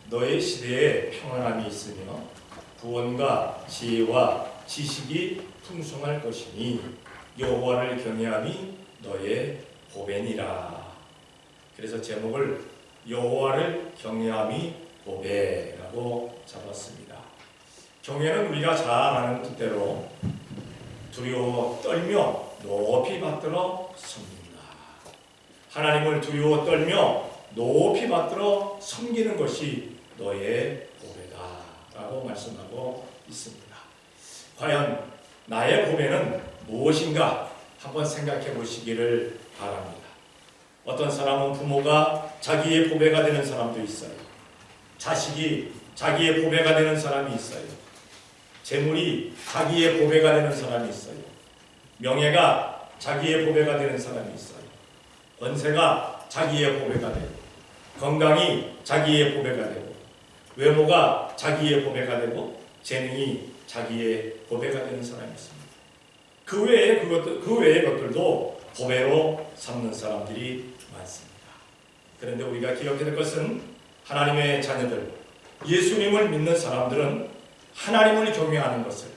너의 시대에 평안함이 있으며 구원과 지혜와 지식이 풍성할 것이니 여호와를 경외함이 너의 보배니라. 그래서 제목을 여호와를 경외함이 보배라고 잡았습니다. 경외는 우리가 잘 아는 뜻대로 두려워 떨며 높이 받들어 섬긴다. 하나님을 두려워 떨며 높이 받들어 섬기는 것이 너의 보배다라고 말씀하고 있습니다. 과연 나의 보배는 무엇인가 한번 생각해 보시기를 바랍니다. 어떤 사람은 부모가 자기의 보배가 되는 사람도 있어요. 자식이 자기의 보배가 되는 사람이 있어요. 재물이 자기의 보배가 되는 사람이 있어요. 명예가 자기의 보배가 되는 사람이 있어요. 권세가 자기의 보배가 되고, 건강이 자기의 보배가 되고, 외모가 자기의 보배가 되고, 재능이 자기의 보배가 되는 사람이 있습니다. 그 외의 것들도 보배로 삼는 사람들이 많습니다. 그런데 우리가 기억해야 될 것은 하나님의 자녀들, 예수님을 믿는 사람들은 하나님을 경외하는 것을,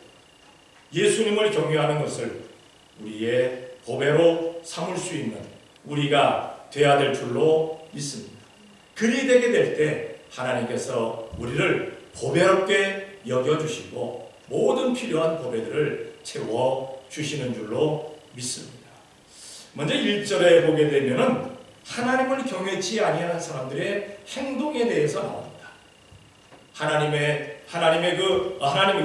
예수님을 경외하는 것을 우리의 보배로 삼을 수 있는 우리가 되어야 될 줄로 믿습니다. 그리 되게 될 때 하나님께서 우리를 보배롭게 여겨주시고 모든 필요한 보배들을 채워주시는 줄로 믿습니다. 먼저 1절에 보게 되면은 하나님을 경외치 아니하는 사람들의 행동에 대해서 나옵니다. 하나님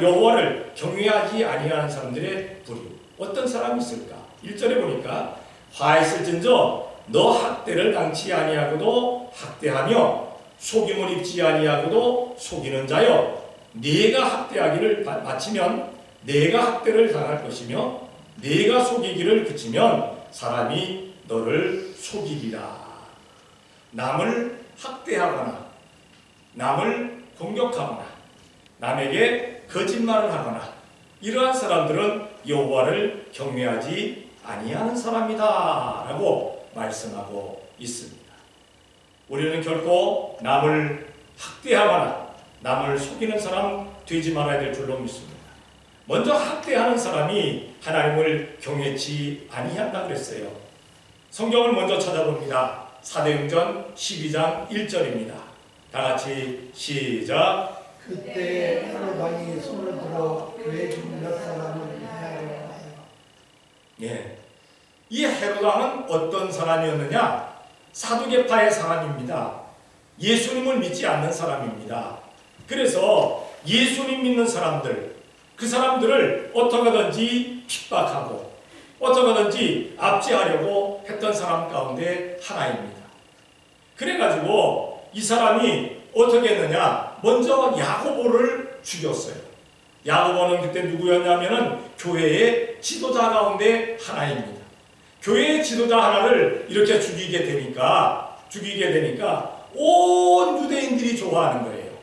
여호와를 경외하지 아니하는 사람들의 부류. 어떤 사람이 있을까? 1절에 보니까 화했을진저 너 학대를 당치 아니하고도 학대하며 속임을 입지 아니하고도 속이는 자여 네가 학대하기를 마치면 네가 학대를 당할 것이며 네가 속이기를 그치면 사람이 너를 속이리라. 남을 학대하거나 남을 공격하거나 남에게 거짓말을 하거나 이러한 사람들은 여호와를 경외하지 아니하는 사람이다 라고 말씀하고 있습니다. 우리는 결코 남을 학대하거나 남을 속이는 사람 되지 말아야 될 줄로 믿습니다. 먼저 학대하는 사람이 하나님을 경외치 아니한다 그랬어요. 성경을 먼저 찾아봅니다. 사도행전 12장 1절입니다. 다 같이 시작. 그때 헤롯 손을 들어 교회 중 몇 사람을 해하려 하여. 예, 이 헤롯 왕은 어떤 사람이었느냐? 사두개파의 사람입니다. 예수님을 믿지 않는 사람입니다. 그래서 예수님 믿는 사람들, 그 사람들을 어떻게 하든지 핍박하고 어떻게 하든지 압제하려고 했던 사람 가운데 하나입니다. 그래가지고 이 사람이 어떻게 했느냐? 먼저 야고보를 죽였어요. 야고보는 그때 누구였냐면은 교회의 지도자 가운데 하나입니다. 교회의 지도자 하나를 이렇게 죽이게 되니까 온 유대인들이 좋아하는 거예요.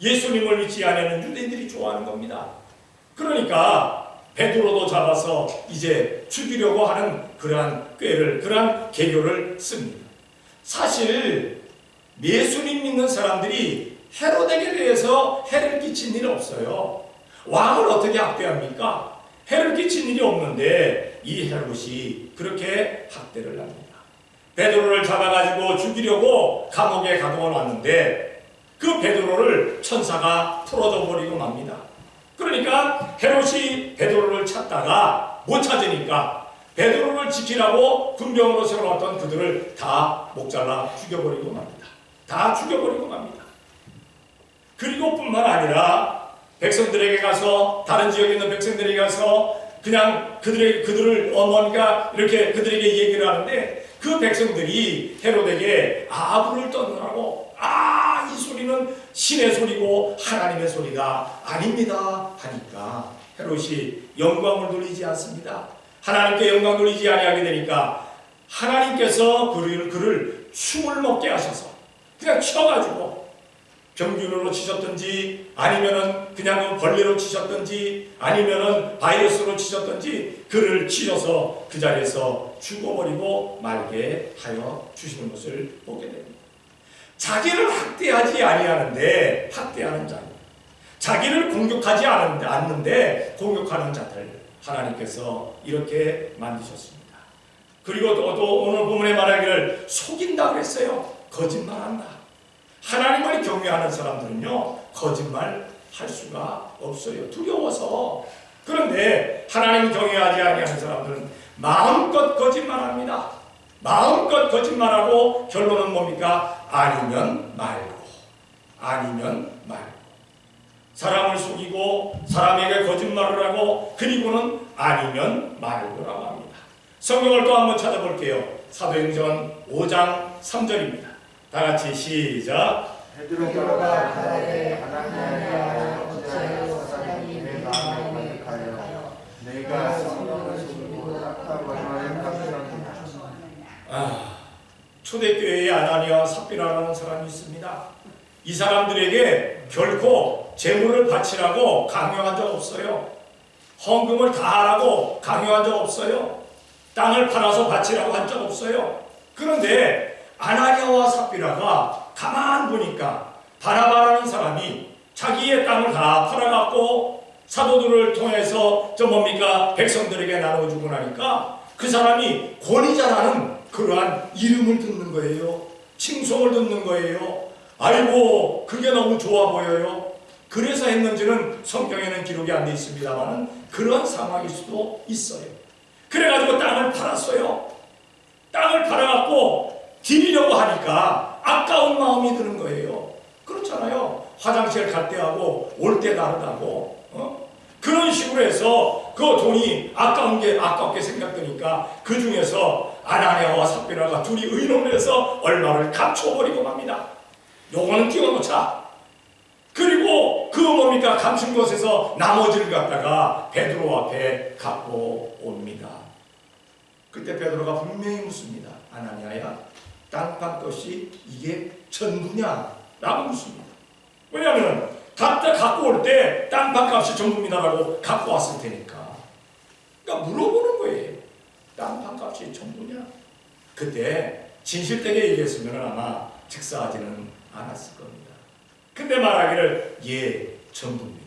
예수님을 믿지 않는 유대인들이 좋아하는 겁니다. 그러니까 베드로도 잡아서 이제 죽이려고 하는 그러한 계교를 씁니다. 사실 예수님 믿는 사람들이 헤롯에게 대해서 해를 끼친 일이 없어요. 왕을 어떻게 학대합니까? 해를 끼친 일이 없는데 이 헤롯이 그렇게 학대를 합니다. 베드로를 잡아가지고 죽이려고 감옥에 가두어 놨는데 그 베드로를 천사가 풀어줘 버리고 맙니다. 그러니까 헤롯이 베드로를 찾다가 못 찾으니까 베드로를 지키라고 군병으로 세워놨던 그들을 다 목잘라 죽여버리고 맙니다. 그리고 뿐만 아니라 백성들에게 가서, 다른 지역에 있는 백성들에게 가서 그냥 그들을 어머니가 이렇게 그들에게 얘기를 하는데 그 백성들이 헤롯에게 아부를 떠느라고 이 소리는 신의 소리고 하나님의 소리가 아닙니다 하니까 헤롯이 영광을 돌리지 않습니다. 하나님께 영광 돌리지 아니하게 되니까 하나님께서 그를 춤을 먹게 하셔서 그냥 쳐가지고 병균으로 치셨든지 아니면은 그냥 벌레로 치셨든지 아니면은 바이러스로 치셨든지 그를 치셔서 그 자리에서 죽어버리고 말게 하여 주시는 것을 보게 됩니다. 자기를 학대하지 아니하는데 학대하는 자, 자기를 공격하지 않는데 공격하는 자들 하나님께서 이렇게 만드셨습니다. 그리고 또 오늘 본문에 말하기를 속인다 그랬어요. 거짓말한다. 하나님을 경외하는 사람들은요 거짓말 할 수가 없어요. 두려워서. 그런데 하나님 경외하지 아니하는 사람들은 마음껏 거짓말합니다. 마음껏 거짓말하고 결론은 뭡니까? 아니면 말고, 아니면 말고. 사람을 속이고 사람에게 거짓말을 하고 그리고는 아니면 말고라고 합니다. 성경을 또 한번 찾아볼게요. 사도행전 5장 3절입니다. 다 같이 시작. 베드로가 가라되 하나님이야 어찌하여 사람이 내 마음을 가득하여 내가 성령을 속이고 낙타벌마를 감추었느냐. 초대교회에 아나니아와 삽비라라는 사람이 있습니다. 이 사람들에게 결코 재물을 바치라고 강요한 적 없어요. 헌금을 다 하라고 강요한 적 없어요. 땅을 팔아서 바치라고 한 적 없어요. 그런데 아나니아와 삽비라가 가만 보니까 바나바라는 사람이 자기의 땅을 다 팔아갖고 사도들을 통해서 백성들에게 나눠주고 나니까 그 사람이 권위자라는 그러한 이름을 듣는 거예요. 칭송을 듣는 거예요. 아이고 그게 너무 좋아 보여요. 그래서 했는지는 성경에는 기록이 안 돼 있습니다만 그런 상황일 수도 있어요. 그래가지고 땅을 팔았어요. 땅을 팔아갖고 드리려고 하니까 아까운 마음이 드는 거예요. 그렇잖아요. 화장실 갈 때 하고 올 때 다르다고. 그런 식으로 해서 그 돈이 아깝게 생각되니까 그 중에서 아나니아와 삽비라가 둘이 의논을 해서 얼마를 감춰버리고 맙니다. 요거는 띄워놓자. 그리고 감춘 것에서 나머지를 갖다가 베드로 앞에 갖고 옵니다. 그때 베드로가 분명히 묻습니다. 아나니아야, 땅판 것이 이게 전부냐? 라고 묻습니다. 왜냐하면 갖고 올 때 땅판 값이 전부입니다라고 갖고 왔을 테니까. 그러니까 물어보는 거예요. 땅판 값이 전부냐? 그때 진실되게 얘기했으면 아마 즉사하지는 않았을 겁니다. 근데 말하기를 예, 전부입니다.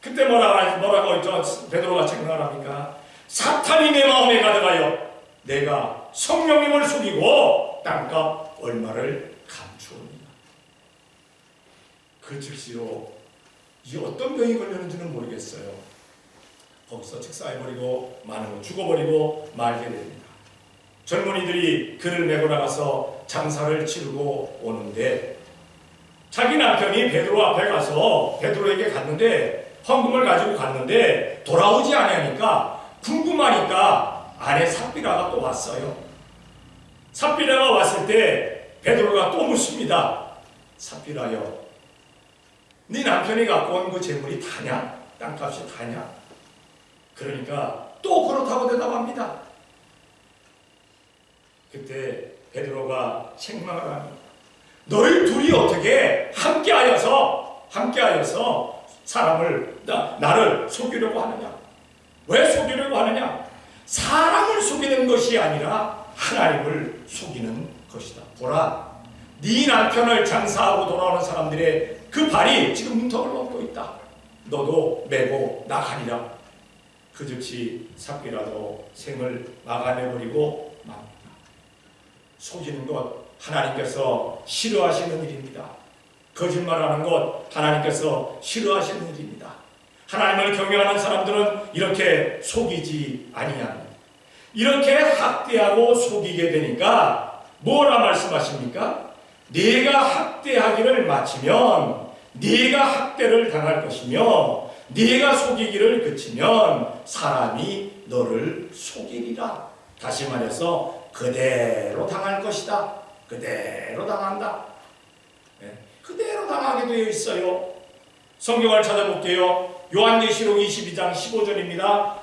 그때 뭐라고 베드로가 책망합니까? 사탄이 내 마음에 가득하여 내가 성령님을 속이고 땅값 얼마를 감추었느냐. 그 즉시로 이 어떤 병이 걸렸는지는 모르겠어요. 거기서 직사해버리고 많은 죽어버리고 말게 됩니다. 젊은이들이 그를 메고 나가서 장사를 치르고 오는데 자기 남편이 베드로 앞에 가서 베드로에게 갔는데 헌금을 가지고 갔는데 돌아오지 않으니까 궁금하니까 아내 삽비라가 또 왔어요. 삽비라가 왔을 때 베드로가 또 묻습니다. 삽비라여, 네 남편이 갖고 온 그 재물이 다냐? 땅값이 다냐? 그러니까 또 그렇다고 대답합니다. 그때 베드로가 책망을 합니다. 너희 둘이 어떻게 함께하여서 사람을 나를 속이려고 하느냐? 왜 속이려고 하느냐? 사람을 속이는 것이 아니라 하나님을 속이는 것이다. 보라, 네 남편을 장사하고 돌아오는 사람들의 그 발이 지금 문턱을 넘고 있다. 너도 메고 나가리라. 그 즉시 삽비라도 생을 막아내버리고 맙니다. 속이는 것 하나님께서 싫어하시는 일입니다. 거짓말하는 것 하나님께서 싫어하시는 일입니다. 하나님을 경외하는 사람들은 이렇게 속이지 아니합니다. 이렇게 학대하고 속이게 되니까 뭐라 말씀하십니까? 네가 학대하기를 마치면 네가 학대를 당할 것이며 네가 속이기를 그치면 사람이 너를 속이리라. 다시 말해서 그대로 당할 것이다. 그대로 당한다. 그대로 당하게 되어 있어요. 성경을 찾아볼게요. 요한계시록 22장 15절입니다.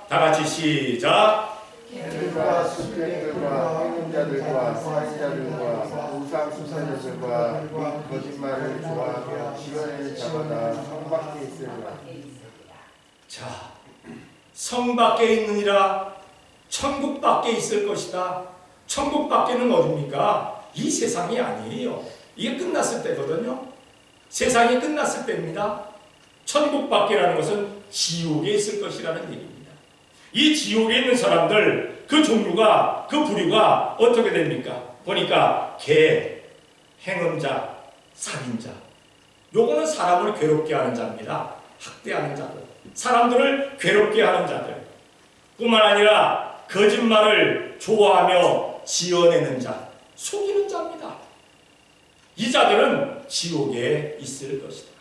다 같이 시작. 들과 수백들과 행운자들과 사인자들과 우상숭배자들과 및 거짓말을 좋아하며 지원을 잡아다 성 밖에 있으리라. 자, 성 밖에 있느니라. 천국 밖에 있을 것이다. 천국 밖에는 어디입니까? 이 세상이 아니에요. 이게 끝났을 때거든요. 세상이 끝났을 때입니다. 천국 밖이라는 것은 지옥에 있을 것이라는 얘기입니다. 이 지옥에 있는 사람들, 그 종류가, 그 부류가 어떻게 됩니까? 보니까 개, 행음자, 살인자. 요거는 사람을 괴롭게 하는 자입니다. 학대하는 자들, 사람들을 괴롭게 하는 자들, 뿐만 아니라 거짓말을 좋아하며 지어내는 자, 속이는 자입니다. 이 자들은 지옥에 있을 것이다.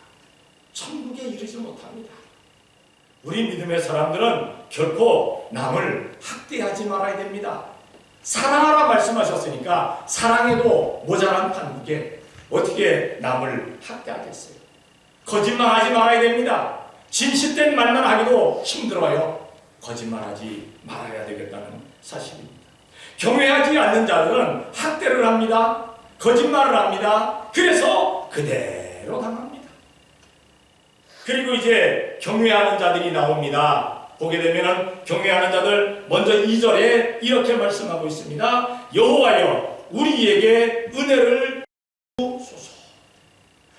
천국에 이르지 못합니다. 우리 믿음의 사람들은 결코 남을 학대하지 말아야 됩니다. 사랑하라 말씀하셨으니까 사랑해도 모자란 판국에 어떻게 남을 학대하겠어요? 거짓말하지 말아야 됩니다. 진실된 말만 하기도 힘들어요. 거짓말하지 말아야 되겠다는 사실입니다. 경외하지 않는 자들은 학대를 합니다. 거짓말을 합니다. 그래서 그대로 당합니다. 그리고 이제 경외하는 자들이 나옵니다. 보게 되면 경외하는 자들 먼저 2절에 이렇게 말씀하고 있습니다. 여호와여 우리에게 은혜를 주소서.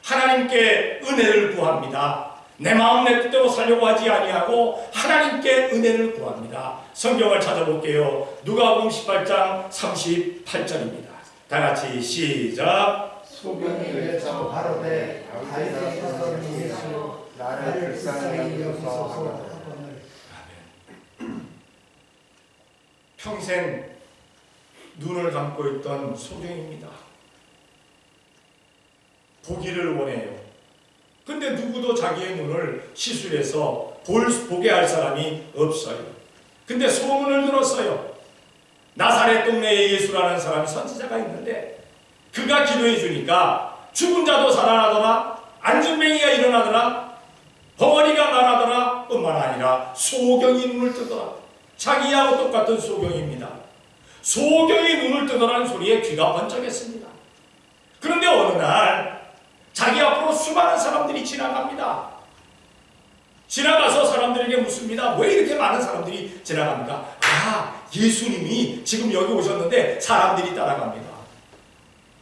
하나님께 은혜를 구합니다. 내 마음 내 뜻대로 살려고 하지 아니하고 하나님께 은혜를 구합니다. 성경을 찾아볼게요. 누가복음 18장 38절입니다. 다 같이 시작. 소경이 외쳐 가로되 다윗의 자손 예수 나를 불쌍히 여기소서 하거늘. 평생 눈을 감고 있던 소경입니다. 보기를 원해요. 근데 누구도 자기의 눈을 시술해서 보게 할 사람이 없어요. 근데 소문을 들었어요. 나사렛 동네에 예수라는 사람이 선지자가 있는데 그가 기도해 주니까 죽은 자도 살아나더라, 안진뱅이가 일어나더라, 벙어리가 말하더라, 뿐만 아니라 소경이 눈을 뜨더라. 자기하고 똑같은 소경입니다. 소경이 눈을 뜨더라는 소리에 귀가 번쩍했습니다. 그런데 어느 날 자기 앞으로 수많은 사람들이 지나갑니다. 지나가서 사람들에게 묻습니다. 왜 이렇게 많은 사람들이 지나갑니까? 아, 예수님이 지금 여기 오셨는데 사람들이 따라갑니다.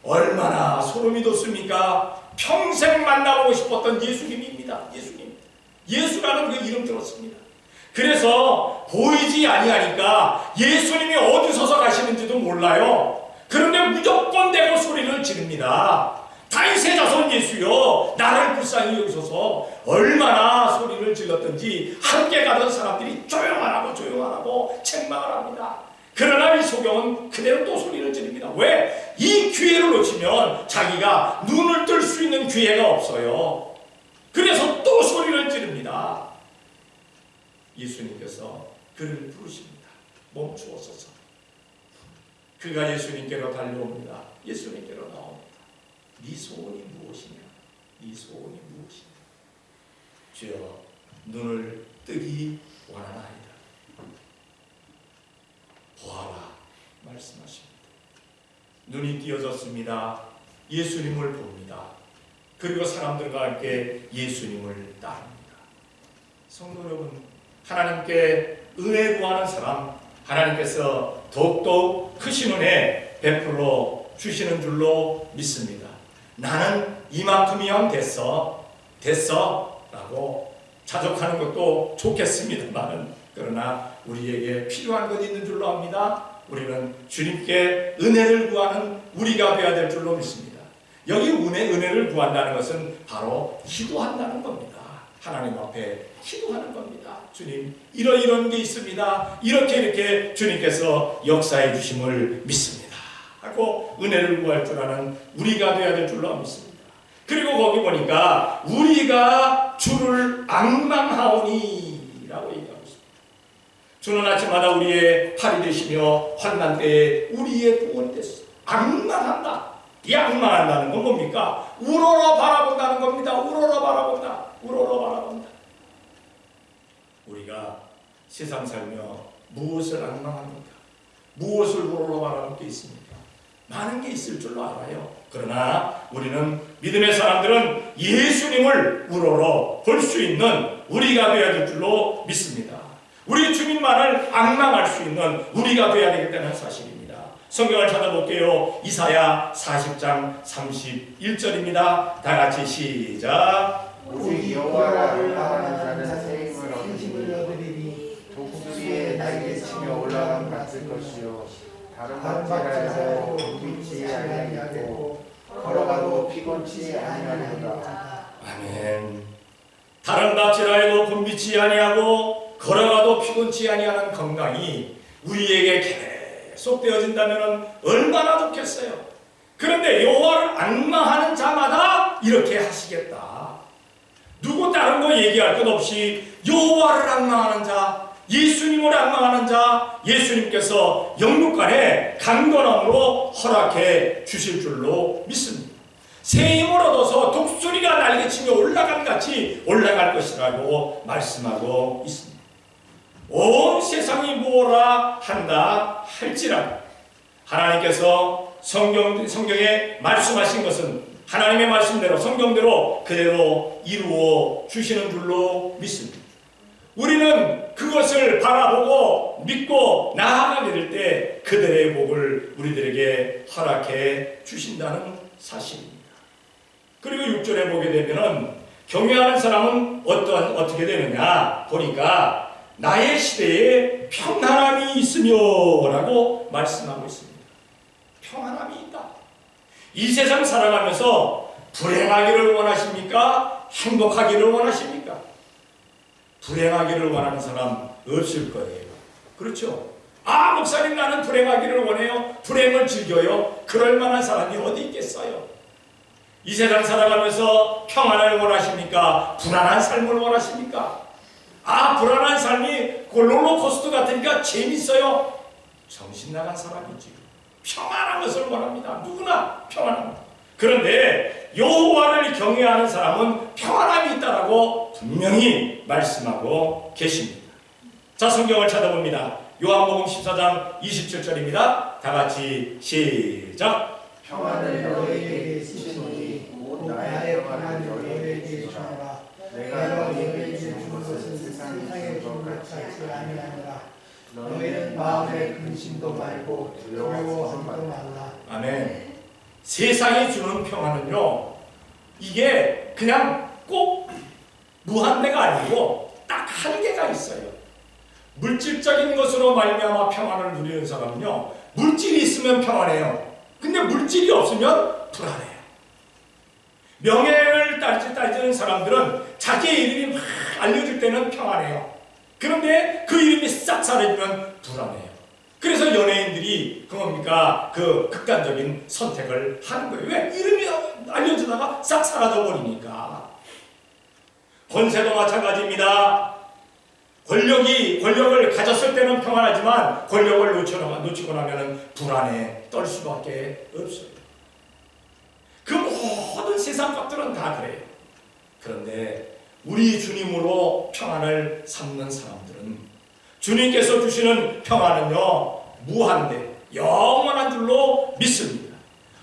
얼마나 소름이 돋습니까? 평생 만나보고 싶었던 예수님입니다. 예수라는 그 이름 들었습니다. 그래서 보이지 아니하니까 예수님이 어디 서서 가시는지도 몰라요. 그런데 무조건 대고 소리를 지릅니다. 다윗의 자손 예수여 나를 불쌍히 여기소서. 얼마나 소리를 질렀던지 함께 가던 사람들이 조용하라고 책망을 합니다. 그러나 이 소경은 그대로 또 소리를 지릅니다. 왜? 이 기회를 놓치면 자기가 눈을 뜰 수 있는 기회가 없어요. 그래서 또 소리를 지릅니다. 예수님께서 그를 부르십니다. 멈추어서서. 그가 예수님께로 달려옵니다. 예수님께로 나옵니다. 네 소원이 무엇이냐? 네 소원이 무엇이냐? 주여 눈을 뜨기 원하나이다. 보아라 말씀하십니다. 눈이 띄어졌습니다. 예수님을 봅니다. 그리고 사람들과 함께 예수님을 따릅니다. 성도 여러분, 하나님께 은혜 구하는 사람, 하나님께서 더욱더 크신 은혜 베풀어 주시는 줄로 믿습니다. 나는 이만큼이면 됐어 라고 자족하는 것도 좋겠습니다만, 그러나 우리에게 필요한 것이 있는 줄로 압니다. 우리는 주님께 은혜를 구하는 우리가 되어야 될 줄로 믿습니다. 여기 은혜를 구한다는 것은 바로 기도한다는 겁니다. 하나님 앞에 기도하는 겁니다. 주님, 이런 게 있습니다. 이렇게 주님께서 역사해 주심을 믿습니다 하고 은혜를 구할 줄 아는 우리가 되어야 될 줄로 믿습니다. 그리고 거기 보니까 우리가 주를 앙망하오니 라고 얘기하고 있습니다. 주는 아침마다 우리의 팔이 되시며 환난 때에 우리의 구원이 됐어. 앙망한다. 이 앙망한다는 건 뭡니까? 우러러 바라본다는 겁니다. 우러러 바라본다. 우리가 세상 살며 무엇을 앙망합니까? 무엇을 우러러 바라볼 게 있습니까? 많은 게 있을 줄로 알아요. 그러나 우리는 믿음의 사람들은 예수님을 우러러 볼 수 있는 우리가 되어야 될 줄로 믿습니다. 우리 주님만을 앙망할 수 있는 우리가 되어야 되겠다는 사실입니다. 성경을 찾아볼게요. 이사야 40장 31절입니다. 다 같이 시작. 오직 여호와를 사랑하는 자는 새 힘을 생심을 얻으리니 얻으리니 독수리에 날개치며 올라감 같을 것이요 다른 박질하여도 눈빛이 아니하겠고 걸어가도 피곤치 아니하리로다. 아멘. 다른 박질하여도 곤비치 아니하고 걸어가도 피곤치 아니하는 건강이 우리에게 계속 되어진다면 얼마나 좋겠어요. 그런데 여호와를 앙망하는 자마다 이렇게 하시겠다. 누구 다른 거 얘기할 것 없이 여호와를 앙망하는 자, 예수님을 앙망하는 자, 예수님께서 영육간에 강건함으로 허락해 주실 줄로 믿습니다. 새 힘을 얻어서 독수리가 날개치며 올라간 같이 올라갈 것이라고 말씀하고 있습니다. 온 세상이 무엇라 한다 할지라도 하나님께서 성경에 말씀하신 것은 하나님의 말씀대로 성경대로 그대로 이루어 주시는 줄로 믿습니다. 우리는 그것을 바라보고 믿고 나아가게 될 때 그들의 복을 우리들에게 허락해 주신다는 사실입니다. 그리고 6절에 보게 되면은 경외하는 사람은 어떻게 되느냐 보니까 나의 시대에 평안함이 있으며 라고 말씀하고 있습니다. 평안함이 있다. 이 세상 살아가면서 불행하기를 원하십니까? 행복하기를 원하십니까? 불행하기를 원하는 사람 없을 거예요. 그렇죠? 아, 목사님 나는 불행하기를 원해요. 불행을 즐겨요. 그럴 만한 사람이 어디 있겠어요? 이 세상 살아가면서 평안을 원하십니까? 불안한 삶을 원하십니까? 아, 불안한 삶이 롤러코스터 같으니까 재밌어요. 정신 나간 사람이지. 평안한 것을 원합니다. 누구나 평안합니다. 그런데 여호와를 경외하는 사람은 평안함이 있다라고 분명히 말씀하고 계십니다. 자, 성경을 찾아봅니다. 요한복음 14장 27절입니다. 다 같이 시작. 평안을 너희에게 주시노니 곧 나의 평안을 너희에게 주노라. 내가 너희에게 주는 것은 세상에 주는 것 같지 아니하니라. 너희는 마음에 근심도 말고 두려워함도 말라. 아멘. 세상이 주는 평안은요, 이게 그냥 꼭 무한대가 아니고 딱 한계가 있어요. 물질적인 것으로 말미암아 평안을 누리는 사람은요, 물질이 있으면 평안해요. 근데 물질이 없으면 불안해요. 명예를 따지는 사람들은 자기의 이름이 막 알려질 때는 평안해요. 그런데 그 이름이 싹 사라지면 불안해요. 그래서 연예인들이 그 극단적인 선택을 하는 거예요. 왜? 이름이 알려지다가 싹 사라져 버리니까. 권세도 마찬가지입니다. 권력을 가졌을 때는 평안하지만 권력을 놓치고 나면 불안에 떨 수밖에 없어요. 그 모든 세상 것들은 다 그래요. 그런데 우리 주님으로 평안을 삼는 사람들은 주님께서 주시는 평안은요, 무한대 영원한 줄로 믿습니다.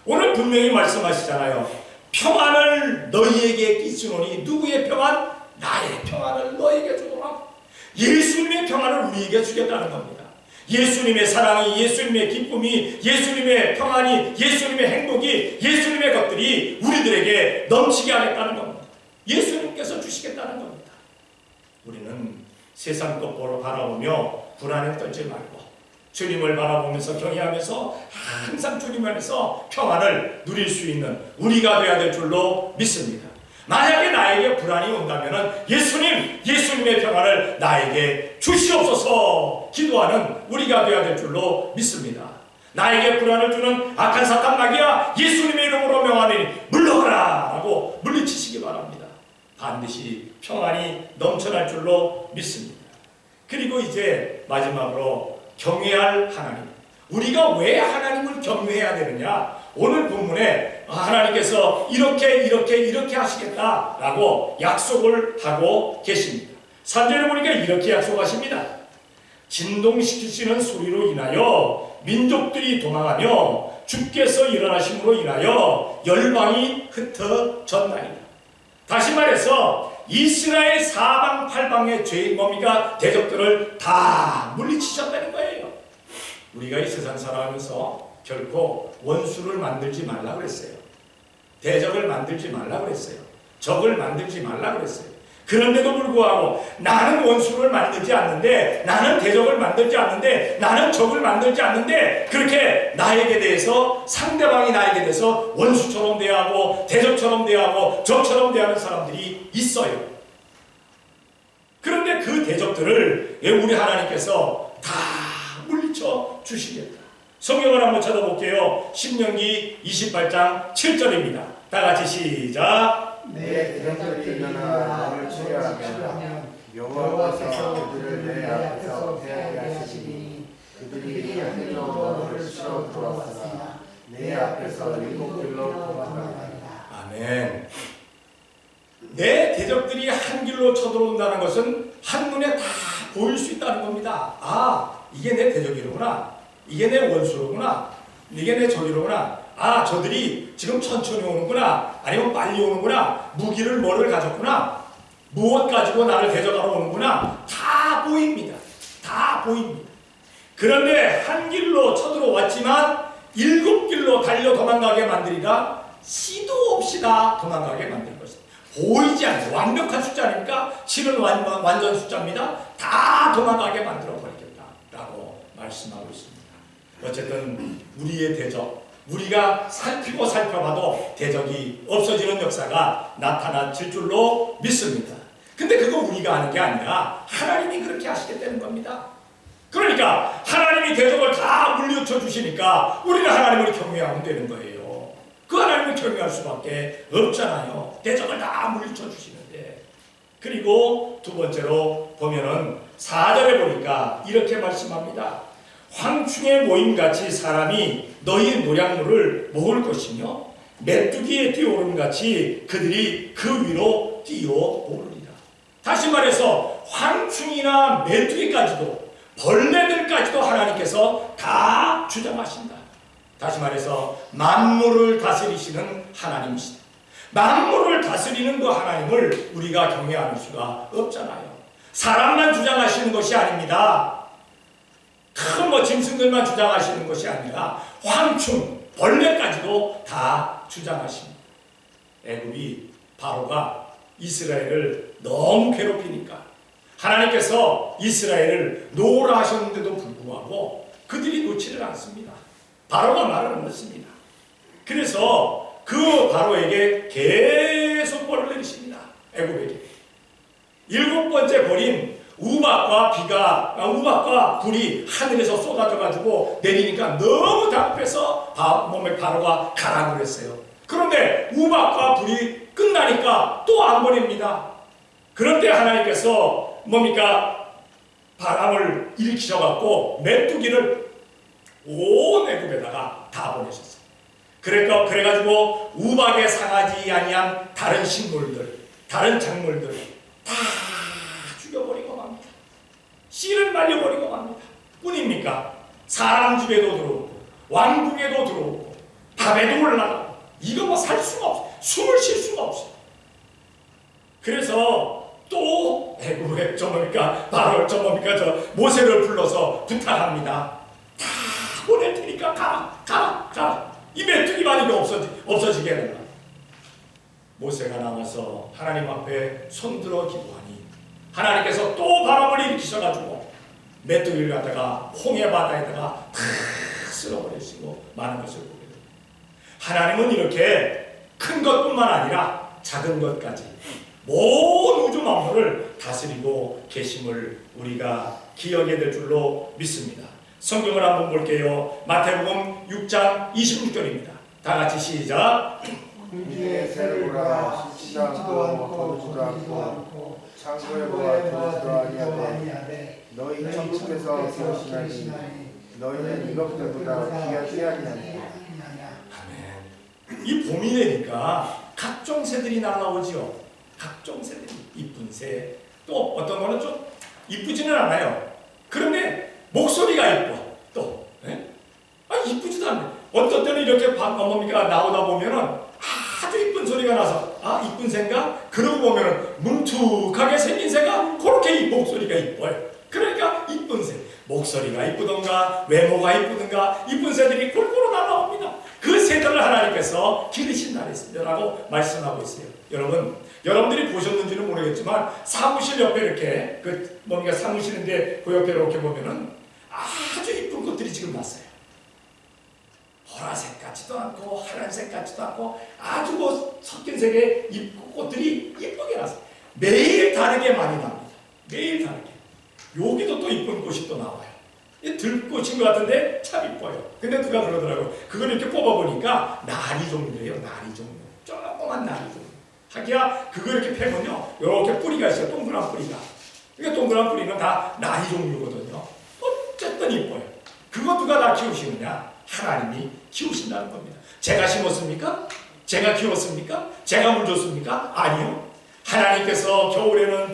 오늘 분명히 말씀하시잖아요. 평안을 너희에게 끼치노니. 누구의 평안? 나의 평안을 너희에게 주노라. 예수님의 평안을 우리에게 주겠다는 겁니다. 예수님의 사랑이, 예수님의 기쁨이, 예수님의 평안이, 예수님의 행복이, 예수님의 것들이 우리들에게 넘치게 하겠다는 겁니다. 예수님께서 주시겠다는 겁니다. 우리는 세상 것 바라보며 불안에 떨지 말고 주님을 바라보면서 경외하면서 항상 주님 안에서 평안을 누릴 수 있는 우리가 되어야 될 줄로 믿습니다. 만약에 나에게 불안이 온다면 예수님의 평안을 나에게 주시옵소서 기도하는 우리가 되어야 될 줄로 믿습니다. 나에게 불안을 주는 악한 사탄 마귀야, 예수님의 이름으로 명하니 물러가라 라고 물리치시기 바랍니다. 반드시 평안이 넘쳐날 줄로 믿습니다. 그리고 이제 마지막으로 경외할 하나님. 우리가 왜 하나님을 경외해야 되느냐? 오늘 본문에 하나님께서 이렇게 하시겠다라고 약속을 하고 계십니다. 3절에 보니까 이렇게 약속하십니다. 진동시키시는 소리로 인하여 민족들이 도망하며 주께서 일어나심으로 인하여 열방이 흩어졌나이다. 다시 말해서 이스라엘 사방팔방의 대적들을 다 물리치셨다는 거예요. 우리가 이 세상 살아가면서 결코 원수를 만들지 말라 그랬어요. 대적을 만들지 말라 그랬어요. 적을 만들지 말라 그랬어요. 그런데도 불구하고 나는 원수를 만들지 않는데, 나는 대적을 만들지 않는데, 나는 적을 만들지 않는데, 그렇게 나에게 대해서, 상대방이 나에게 대해서 원수처럼 대하고 대적처럼 대하고 적처럼 대하는 사람들이 있어요. 그런데 그 대적들을 우리 하나님께서 다 물리쳐 주시겠다. 성경을 한번 찾아볼게요. 신명기 28장 7절입니다. 다 같이 시작. 내 대적들이 일어나 너를 치려하면 여호와께서 그들을 내 앞에서 패하게 하시니 그들이 한 길로 너를 치러 들어왔으나 내 앞에서 7길로 도망가리라. 아멘. 내 대적들이 한 길로 쳐들어온다는 것은 한눈에 다 보일 수 있다는 겁니다. 아, 이게 내 대적이로구나. 이게 내 원수로구나. 이게 내 적이로구나. 아, 저들이 지금 천천히 오는구나. 아니면 빨리 오는구나. 무기를 뭐를 가졌구나. 무엇 가지고 나를 대적하러 오는구나. 다 보입니다. 다 보입니다. 그런데 한 길로 쳐들어왔지만 7길로 달려 도망가게 만들리라. 시도 없이 다 도망가게 만들 것이다. 보이지 않는 완벽한 숫자 아닙니까? 7은 완전 숫자입니다. 다 도망가게 만들어 버리겠다라고 말씀하고 있습니다. 어쨌든 우리의 대적, 우리가 살피고 살펴봐도 대적이 없어지는 역사가 나타나질 줄로 믿습니다. 근데 그거 우리가 하는 게 아니라 하나님이 그렇게 하시겠다는 겁니다. 그러니까 하나님이 대적을 다 물리쳐 주시니까 우리는 하나님을 경외하면 되는 거예요. 그 하나님을 경외할 수밖에 없잖아요. 대적을 다 물리쳐 주시는데. 그리고 두 번째로 보면은 4절에 보니까 이렇게 말씀합니다. 황충의 모임같이 사람이 너희 노량물을 먹을 것이며 메뚜기에 뛰어오름같이 그들이 그 위로 뛰어오르리라. 다시 말해서 황충이나 메뚜기까지도 벌레들까지도 하나님께서 다 주장하신다. 다시 말해서 만물을 다스리시는 하나님이시다. 만물을 다스리는 그 하나님을 우리가 경외할 수가 없잖아요. 사람만 주장하시는 것이 아닙니다. 큰 짐승들만 주장하시는 것이 아니라 황충, 벌레까지도 다 주장하십니다. 애굽이 바로가 이스라엘을 너무 괴롭히니까 하나님께서 이스라엘을 놓으라 하셨는데도 불구하고 그들이 놓지를 않습니다. 바로가 말을 안 듣습니다. 그래서 그 바로에게 계속 벌을 내리십니다. 애굽에게. 7번째 벌인 우박과 불이 하늘에서 쏟아져가지고 내리니까 너무 답답해서 바로가 가라고 그랬어요. 그런데 우박과 불이 끝나니까 또 안 보냅니다. 그런데 하나님께서 바람을 일으키셔갖고 메뚜기를 온 애굽에다가 다 보내셨어요. 그래가지고 우박에 상하지 아니한 다른 식물들, 다른 작물들 다 죽여버리고 맙니다. 씨를 말려버리고 맙니다. 뿐입니까? 사람 집에도 들어오고 왕궁에도 들어오고 밤에도 올라가고 이거 살 수가 없어요. 숨을 쉴 수가 없어요. 그래서 또 애굽에 바로 모세를 불러서 부탁합니다. 다 보낼 테니까 가라. 이 메뚜기만 이거 없어지게 해라. 모세가 나와서 하나님 앞에 손들어 기도하니 하나님께서 또 바람을 일으키셔가지고 메뚜기를 갖다가 홍해 바다에다가 다 쓸어버리시고 많은 것을 보게 됩니다. 하나님은 이렇게 큰 것뿐만 아니라 작은 것까지 모든 우주 만물을 다스리고 계심을 우리가 기억해야 될 줄로 믿습니다. 성경을 한번 볼게요. 마태복음 6장 26절입니다. 다 같이 시작. 궁지에 새를 보라. 씻지도 않고 거두지도 않고 창고에 보아 두지도 아니하되 너희 천국에서 계시나니 너희는 이것들보다 귀하지 아니하냐. 아멘. 이 봄이 되니까 각종 새들이 날아오지요. 각종 새들이 이쁜 새, 또 어떤 거는 좀 이쁘지는 않아요. 그런데 목소리가 이뻐. 또 이쁘지도 않네. 어떤 때는 이렇게 나오다 보면은 아주 이쁜 소리가 나서 이쁜 새인가? 그러고 보면은 뭉툭하게 생긴 새가 그렇게 목소리가 이뻐요. 그러니까 이쁜 새. 목소리가 이쁘던가 외모가 이쁘던가 이쁜 새들이 골고루 새들을 하나님께서 기르신다라고 말씀하고 있어요. 여러분들이 보셨는지는 모르겠지만 사무실 옆에 이렇게 뭔가 사무실인데 그 옆에 이렇게 보면은 아주 이쁜 꽃들이 지금 났어요. 보라색 같지도 않고 하얀색 같지도 않고 아주 뭐 섞인 색의 꽃들이 이쁘게 났어요. 매일 다르게 많이 납니다. 매일 다르게. 여기도 또 이쁜 꽃이 또 나와요. 들꽃인 것 같은데 참 이뻐요. 근데 누가 그러더라고요. 그걸 이렇게 뽑아보니까 나리 종류예요. 나리 종류. 조그만 나리 종류. 하기야 그거 이렇게 패면요. 이렇게 뿌리가 있어요. 동그란 뿌리가. 그러니까 동그란 뿌리는 다 나리 종류거든요. 어쨌든 이뻐요. 그거 누가 다 키우시느냐? 하나님이 키우신다는 겁니다. 제가 심었습니까? 제가 키웠습니까? 제가 물 줬습니까? 아니요. 하나님께서 겨울에는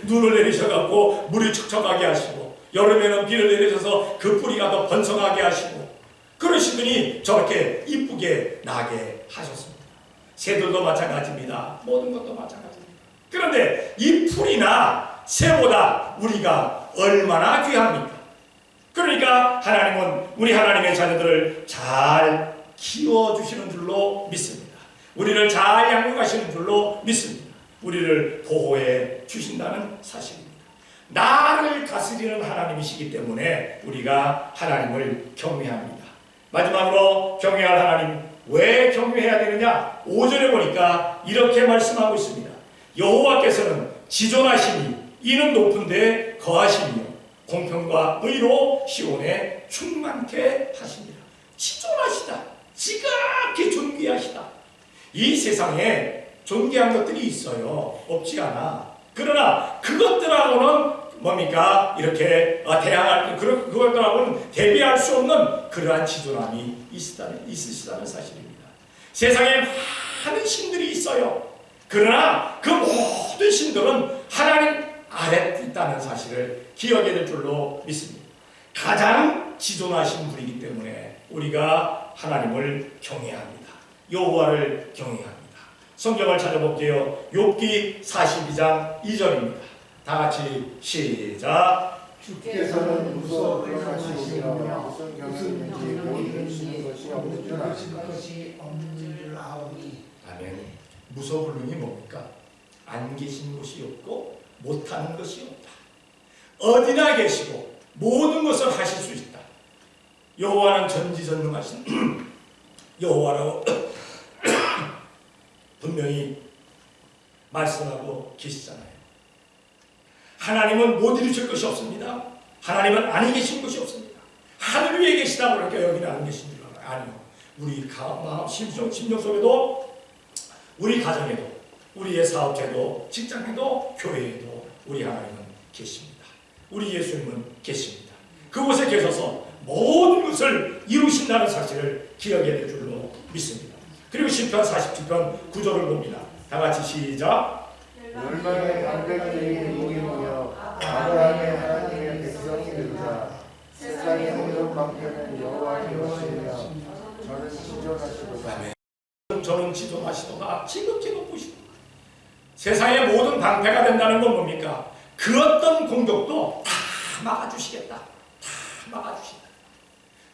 눈을 내리셔갖고 물이 척척하게 하시고 여름에는 비를 내리셔서 그 뿌리가 더 번성하게 하시고 그러시더니 저렇게 이쁘게 나게 하셨습니다. 새들도 마찬가지입니다. 모든 것도 마찬가지입니다. 그런데 이 풀이나 새보다 우리가 얼마나 귀합니까? 그러니까 하나님은 우리 하나님의 자녀들을 잘 키워주시는 줄로 믿습니다. 우리를 잘 양육하시는 줄로 믿습니다. 우리를 보호해 주신다는 사실입니다. 나를 다스리는 하나님이시기 때문에 우리가 하나님을 경외합니다. 마지막으로 경외할 하나님, 왜 경외해야 되느냐? 5절에 보니까 이렇게 말씀하고 있습니다. 여호와께서는 지존하시니 이는 높은 데 거하시며 공평과 의로 시온에 충만케 하십니다. 지존하시다. 지극히 존귀하시다. 이 세상에 존귀한 것들이 있어요. 없지 않아. 그러나 그것들하고는 뭡니까? 이렇게 대항할 그것들하고는 대비할 수 없는 그러한 지존함이 있으시다는 사실입니다. 세상에 많은 신들이 있어요. 그러나 그 모든 신들은 하나님 아래 있다는 사실을 기억해야 될 줄로 믿습니다. 가장 지존하신 분이기 때문에 우리가 하나님을 경외합니다. 여호와를 경외합니다. 성경을 찾아볼게요. 욥기 42장 2절입니다. 다 같이 시작. 주께서는 무서워 떠나시며 무슨 경험인지 모르시는 것이 없는 줄 아오니. 아멘. 무서불능이 뭡니까? 안 계신 곳이 없고 못하는 것이 없다. 어디나 계시고 모든 것을 하실 수 있다. 여호와는 전지전능하신 여호와라고 분명히 말씀하고 계시잖아요. 하나님은 못 이루실 것이 없습니다. 하나님은 안 계신 것이 없습니다. 하늘 위에 계시다 그러니까 여기는 안 계신 줄 알아요. 아니요. 우리 마음, 심령 속에도, 우리 가정에도, 우리의 사업체도, 직장에도, 교회에도 우리 하나님은 계십니다. 우리 예수님은 계십니다. 그곳에 계셔서 모든 것을 이루신다는 사실을 기억해야 될 줄로 믿습니다. 그리고 시편 47편 9절을 봅니다. 다 같이 시작. 열방의 방백들이 모이며 아브라함의 하나님의 백성이 되자 세상의 모든 방편은 여호와이시며 저는 지존하시도다. 저는 지존하시도다. 지극히 높으시도다. 세상의 모든 방패가 된다는 건 뭡니까? 그 어떤 공격도 다 막아주시겠다. 다 막아주신다.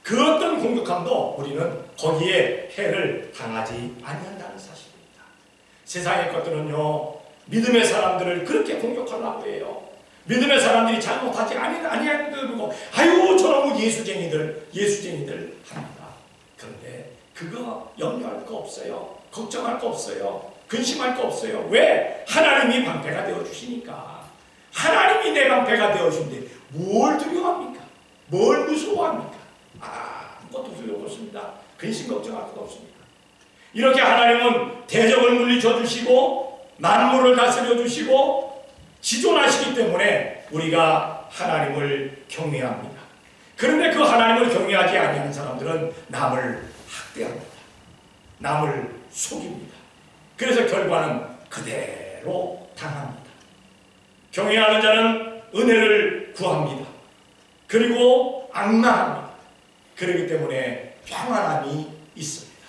그 어떤 공격함도 우리는 거기에 해를 당하지 아니한다는 사실입니다. 세상의 것들은요, 믿음의 사람들을 그렇게 공격하려고 해요. 믿음의 사람들이 잘못하지 아니하는 그러고 아유 저놈의 예수쟁이들 합니다. 그런데 그거 염려할 거 없어요. 걱정할 거 없어요. 근심할 거 없어요. 왜? 하나님이 방패가 되어주시니까. 하나님이 내 방패가 되어주는데 뭘 두려워합니까? 뭘 무서워합니까? 아무것도 두려워 없습니다. 근심 걱정할 것도 없습니다. 이렇게 하나님은 대적을 물리쳐 주시고 만물을 다스려 주시고 지존하시기 때문에 우리가 하나님을 경외합니다. 그런데 그 하나님을 경외하지 아니하는 사람들은 남을 학대합니다. 남을 속입니다. 그래서 결과는 그대로 당합니다. 경외하는 자는 은혜를 구합니다. 그리고 악망합니다. 그렇기 때문에 평안함이 있습니다.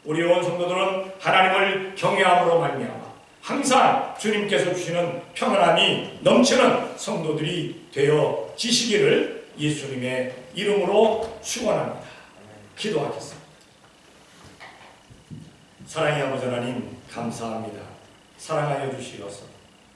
우리 온 성도들은 하나님을 경외함으로 말미암아 항상 주님께서 주시는 평안함이 넘치는 성도들이 되어 지시기를 예수님의 이름으로 축원합니다. 기도하겠습니다. 사랑의 아버지 하나님 감사합니다. 사랑하여 주시어서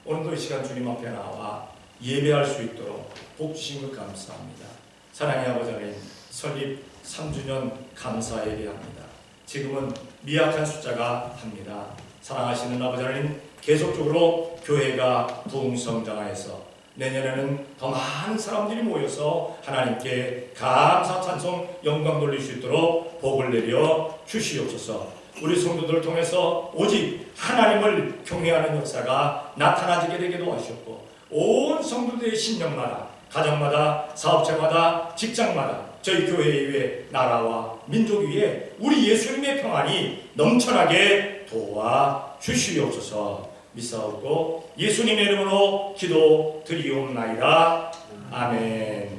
오늘도 이 시간 주님 앞에 나와 예배할 수 있도록 복 주신 것 감사합니다. 사랑의 아버지 하나님 설립 3주년 감사 예배합니다. 지금은 미약한 숫자가 합니다. 사랑하시는 아버지 하나님 계속적으로 교회가 부흥성장하여서 내년에는 더 많은 사람들이 모여서 하나님께 감사 찬송 영광 돌릴 수 있도록 복을 내려 주시옵소서. 우리 성도들을 통해서 오직 하나님을 경외하는 역사가 나타나지게 되기도 하셨고 온 성도들의 신령마다 가정마다 사업체마다 직장마다 저희 교회 이외 나라와 민족 위에 우리 예수님의 평안이 넘쳐나게 도와 주시옵소서. 믿사옵고 예수님의 이름으로 기도 드리옵나이다. 아멘.